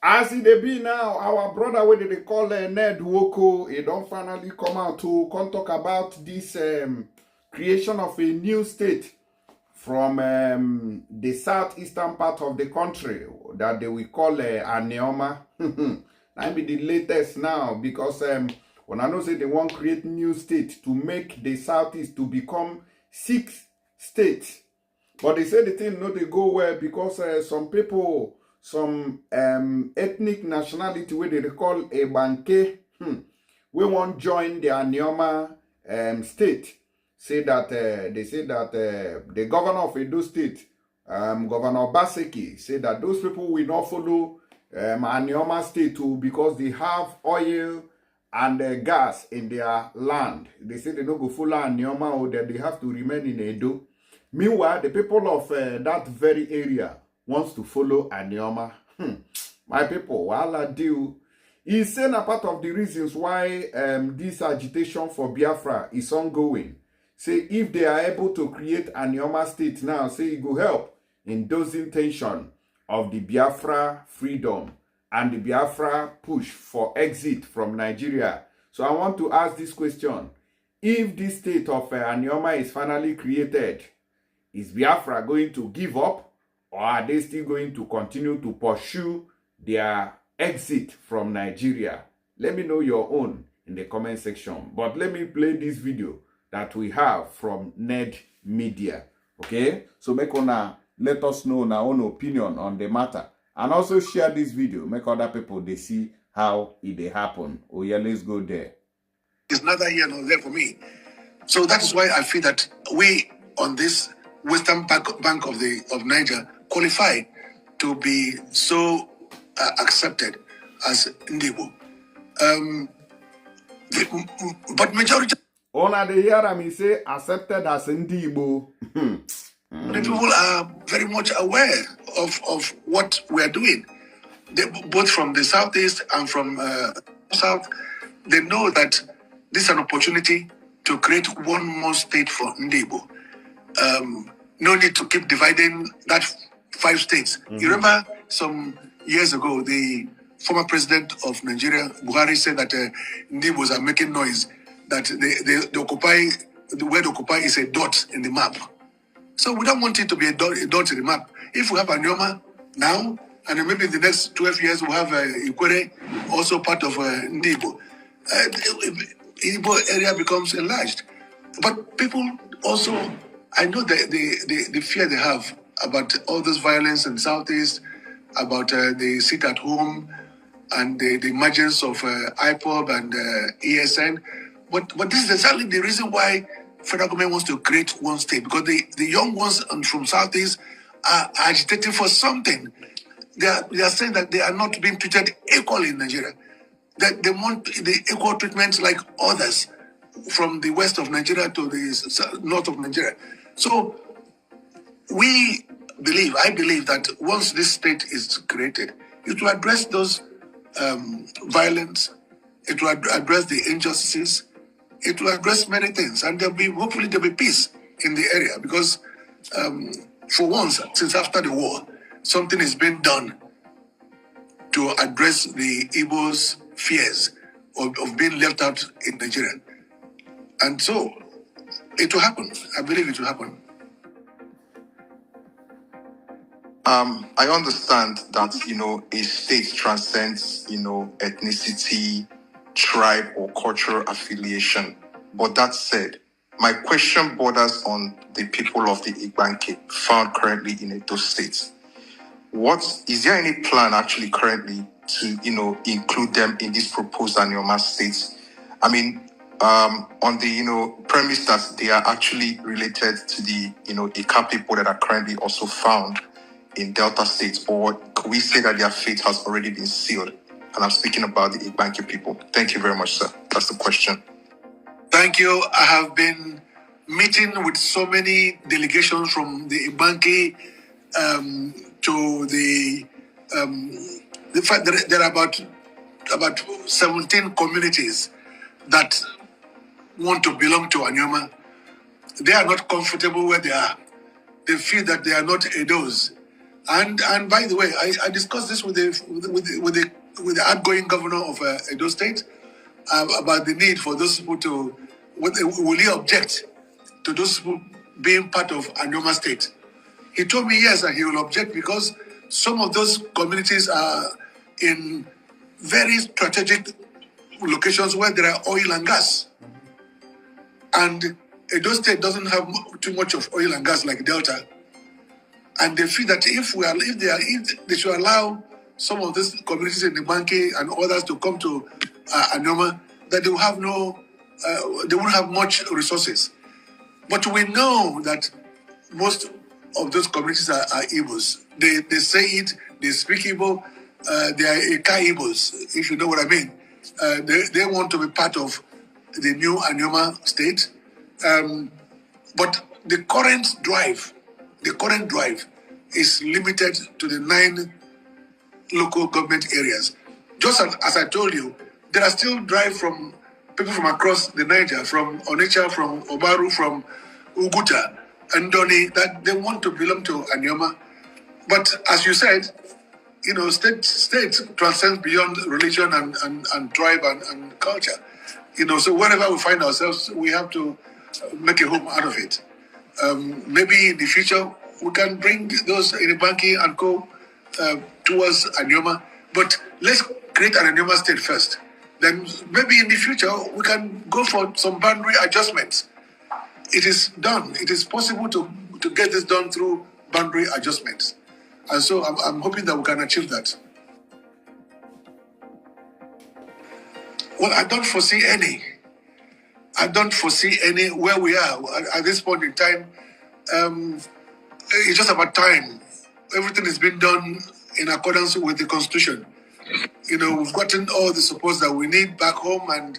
As it be now, our brother, what they call Ned Nwoko, he don't finally come out to come talk about this creation of a new state from the southeastern part of the country that they will call Anioma. That be the latest now because when I know say they want create new state to make the southeast to become 6 states. But they say the thing no they go well because some people, some ethnic nationality where they call Igbanke, we won't join the Anioma state. Say that they say that the governor of Edo State, Governor Obaseki, say that those people will not follow Anioma state too because they have oil and gas in their land. They say they don't go follow Anioma or that they have to remain in Edo. Meanwhile, the people of that very area wants to follow Anioma. My people, while deal, is saying a part of the reasons why this agitation for Biafra is ongoing. Say if they are able to create Anioma state now, say it will help in dosing tension of the Biafra freedom and the Biafra push for exit from Nigeria. So I want to ask this question. If this state of Anioma is finally created, is Biafra going to give up or are they still going to continue to pursue their exit from Nigeria? Let me know your own in the comment section. But let me play this video that we have from Ned Media. Okay? So make una let us know our own opinion on the matter. And also share this video. Make other people they see how it happen. Oh yeah, let's go there. It's neither here nor there for me. So that is why I feel that we on this western bank of Niger qualify to be so accepted as Ndibo. But majority Ona the hear me say accepted as Ndibo. The people are very much aware of what we are doing. Both from the southeast and from south, they know that this is an opportunity to create one more state for Ndibo. No need to keep dividing that 5 states. You remember some years ago, the former president of Nigeria, Buhari, said that Ndibos are making noise, that they occupy, the word occupy is a dot in the map. So we don't want it to be a dot in the map. If we have Anioma now, and maybe in the next 12 years we'll have Ikwere, also part of Ndibo, Igbo area becomes enlarged. But people also, I know the fear they have about all this violence in the southeast, about the sit at home and the emergence of IPOB and ESN. But this is exactly the reason why federal government wants to create one state, because the young ones from southeast are agitating for something. They are saying that they are not being treated equally in Nigeria. That they want the equal treatment like others from the west of Nigeria to the north of Nigeria. So I believe that once this state is created, it will address those violence, it will address the injustices, it will address many things, and hopefully there'll be peace in the area, because for once, since after the war, something is being done to address the Igbo's fears of being left out in Nigeria. And so it will happen. I believe it will happen. I understand that, a state transcends, ethnicity, tribe, or cultural affiliation. But that said, my question borders on the people of the Igbanke found currently in Edo State. Is there any plan actually currently to, include them in this proposed Anioma states? I mean, on the, premise that they are actually related to the, Ika people that are currently also found in Delta State, or could we say that their fate has already been sealed? And I'm speaking about the Igbanke people. Thank you very much, sir. That's the question. Thank you. I have been meeting with so many delegations from the Igbanke to the fact that there are about 17 communities that want to belong to Anioma. They are not comfortable where they are. They feel that they are not Edos. And by the way, I discussed this with the outgoing governor of Edo State about the need for those people to, will he object to those people being part of Anioma State? He told me yes, and he will object because some of those communities are in very strategic locations where there are oil and gas. And Edo State doesn't have too much of oil and gas like Delta. And they feel that if they should allow some of these communities in Igbanke and others to come to Anioma, that they will have they won't have much resources. But we know that most of those communities are Igbos. They say it, they speak Igbo, they are Ika Igbos, if you know what I mean. They want to be part of the new Anioma state. But the current drive is limited to the 9 local government areas. Just as I told you, there are still drive from people from across the Niger, from Onitsha, from Obaru, from Uguta, and Doni, that they want to belong to Anioma. But as you said, state transcends beyond religion and tribe and culture. So wherever we find ourselves, we have to make a home out of it. Maybe in the future, we can bring those in Igbanke and co towards Anioma. But let's create an Anioma state first. Then maybe in the future, we can go for some boundary adjustments. It is done. It is possible to get this done through boundary adjustments. And so I'm hoping that we can achieve that. Well, I don't foresee any. Where we are at this point in time. It's just about time. Everything is being done in accordance with the Constitution. We've gotten all the support that we need back home, and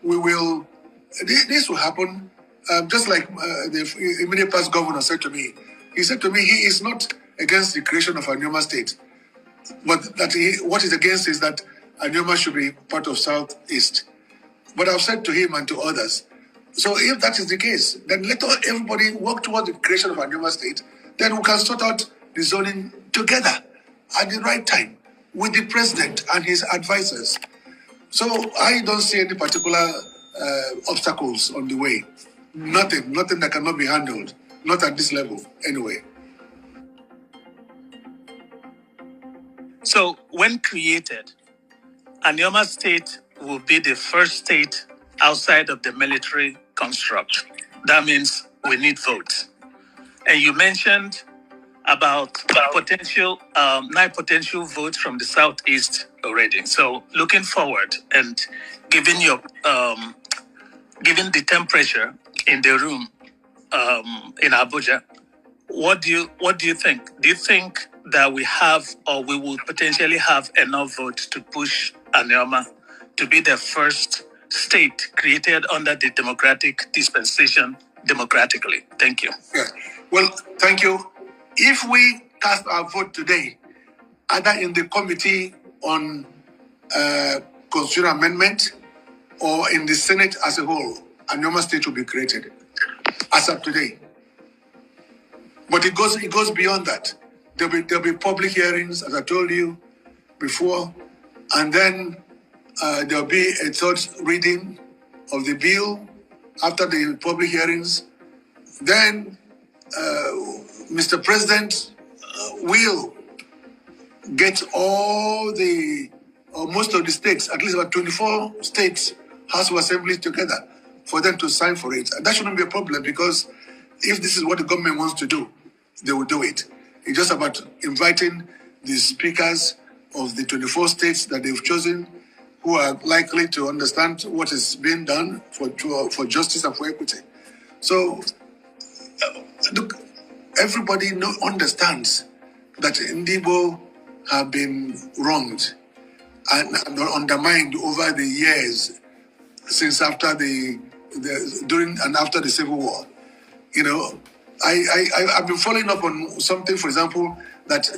we will. This will happen. Just like the immediate past governor said to me. He said to me he is not against the creation of Anioma State, but what he's against is that Anioma should be part of Southeast. But I've said to him and to others, so if that is the case, then let everybody work towards the creation of Anioma State. Then we can sort out the zoning together at the right time with the president and his advisors. So I don't see any particular obstacles on the way. Nothing that cannot be handled. Not at this level, anyway. So when created, Anioma State will be the first state outside of the military construct. That means we need votes. And you mentioned about potential 9 potential votes from the Southeast already. So looking forward and given the temperature in the room in Abuja, what do you think? Do you think that we have, or we will potentially have, enough votes to push Anioma to be the first state created under the democratic dispensation democratically? Thank you. Yeah. Well, thank you. If we cast our vote today, either in the committee on constitutional amendment or in the Senate as a whole, Anioma State will be created as of today. But it goes beyond that. There'll be public hearings, as I told you before, and then there'll be a third reading of the bill after the public hearings. Then Mr. President will get most of the states, at least about 24 states, House of Assembly together for them to sign for it. And that shouldn't be a problem, because if this is what the government wants to do, they will do it. It's just about inviting the speakers of the 24 states that they've chosen, who are likely to understand what is being done for justice and for equity. So, look, everybody understands that Ndibo have been wronged and undermined over the years since after during and after the Civil War. I've been following up on something, for example, that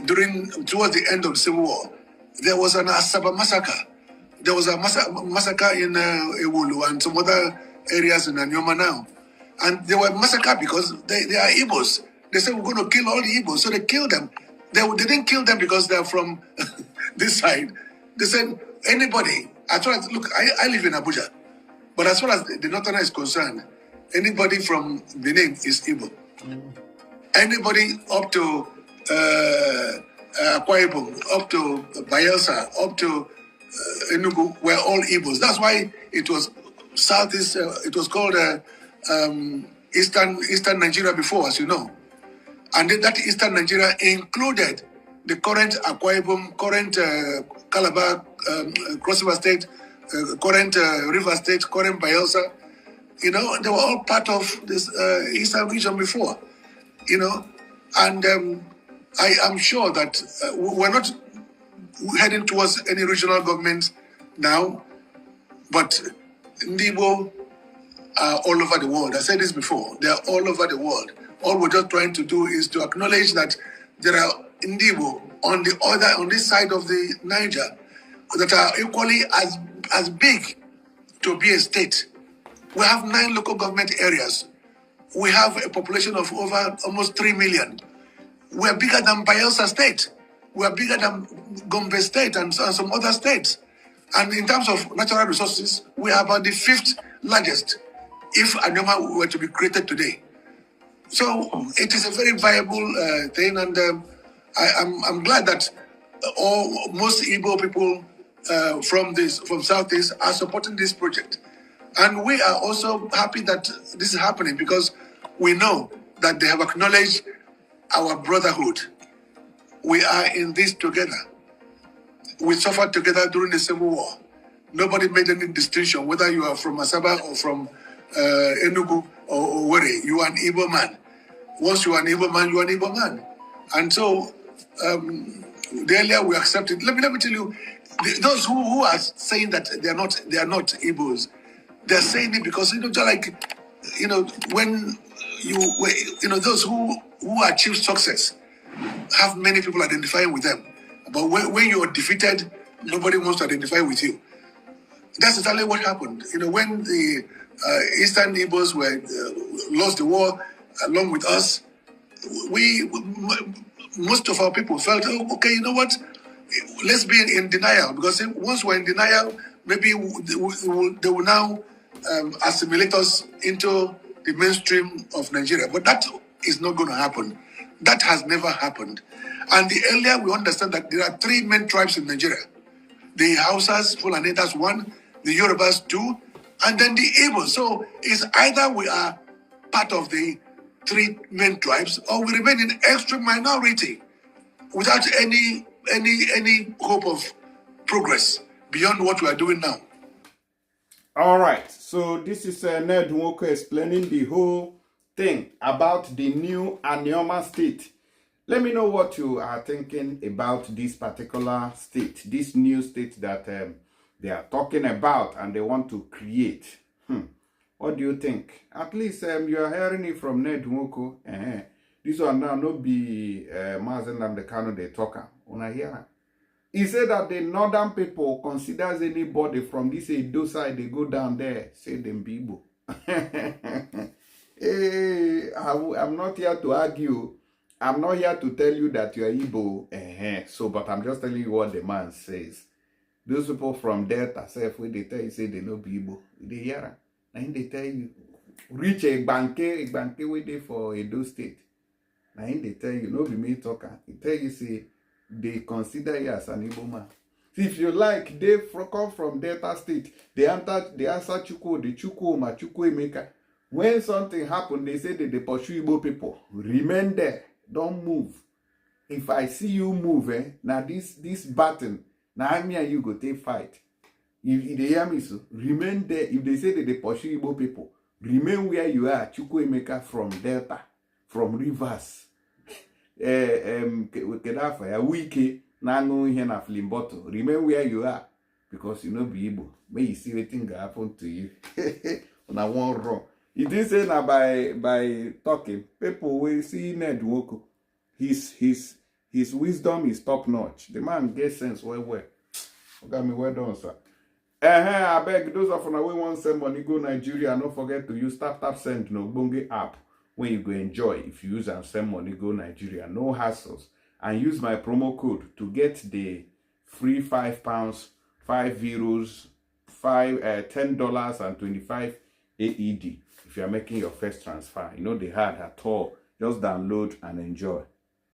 towards the end of the Civil War, there was an Asaba massacre. There was a massacre in Ewolu and some other areas in Anioma now. And they were massacred because they are Igbos. They said, we're going to kill all the Igbos. So they killed them. They didn't kill them because they're from this side. They said, anybody, as far as, look, I live in Abuja, but as far as the Northerner is concerned, anybody from Benin is Igbo. Anybody up to Akwa Ibom, up to Bayelsa, up to Enugu were all Igbos. That's why it was Southeast, it was called Eastern Nigeria before, as you know. And then that Eastern Nigeria included the current Akwa Ibom, current Calabar, Cross River State, current River State, current Bayelsa. You know, they were all part of this Eastern region before. You know, and I am sure that we're not heading towards any regional government now, but Ndibo are all over the world. I said this before. They are all over the world. All we're just trying to do is to acknowledge that there are Ndibo on this side of the Niger that are equally as big to be a state. We have 9 local government areas. We have a population of over almost 3 million. We are bigger than Bayelsa State. We are bigger than Gombe State and some other states. And in terms of natural resources, we are about the 5th largest if Anioma were to be created today. So it is a very viable thing, and I'm glad that most Igbo people from Southeast are supporting this project. And we are also happy that this is happening because we know that they have acknowledged our brotherhood. We are in this together. We suffered together during the Civil War. Nobody made any distinction whether you are from Asaba or from Enugu or Owerri. You are an Igbo man. Once you are an Igbo man, you are an Igbo man. And so the earlier we accept it, let me tell you, those who are saying that they are not Igbos, they're saying it because just like when those who achieve success have many people identifying with them, but when you are defeated, nobody wants to identify with you. That's exactly what happened. When the Eastern Igbos lost the war along with us, most of our people felt, oh, okay, you know what? Let's be in denial, because once we're in denial, maybe they will now assimilate us into the mainstream of Nigeria. But that is not going to happen. That has never happened. And the earlier we understand that there are 3 main tribes in Nigeria. The Hausas, Fulani, that's 1, the Yorubas 2, and then the Igbos. So it's either we are part of the 3 main tribes or we remain in extreme minority without any hope of progress beyond what we are doing now. All right, so this is Ned Nwoko explaining the whole thing about the new Anioma state. Let me know what you are thinking about this particular state, this new state that they are talking about and they want to create. What do you think? At least you are hearing it from Ned Nwoko. This one now not be Mazen and the Kano they talker. Una hear? He said that the northern people considers anybody from this Edo side, they go down there, say them people. Hey, I'm not here to argue. I'm not here to tell you that you're Igbo. So, but I'm just telling you what the man says. Those people from Delta, when they tell you, say they know Igbo. They hear. And they tell you, reach Igbanke waiting for Edo State. And they tell you, no be me talker. They tell you, say, they consider you as an Igbo man. See, if you like, they come from Delta State. They answer Chukwu, the Chukwuma, Chukwuemeka. When something happen, they say that they pursue Igbo people. Remain there. Don't move. If I see you move, now this button, now me and you go take fight. If they hear me so, remain there. If they say that they pursue Igbo people, remain where you are. Chukwuemeka from Delta, from Rivers. Wike, Nango here na Flimboto. Remain where you are, because you know be Igbo. May you see what thing happen to you. On a one wrong. It is say now by talking, people will see Ned Nwoko. His wisdom is top notch. The man gets sense well. Okay, me well done, sir. I beg those of you who want send money go Nigeria, don't forget to use tap send no Bonge app when you go enjoy. If you use and send money go Nigeria, no hassles. and use my promo code to get the free £5, €5, $10 and 25 AED if you are making your first transfer. You know, they hard at all. Just download and enjoy.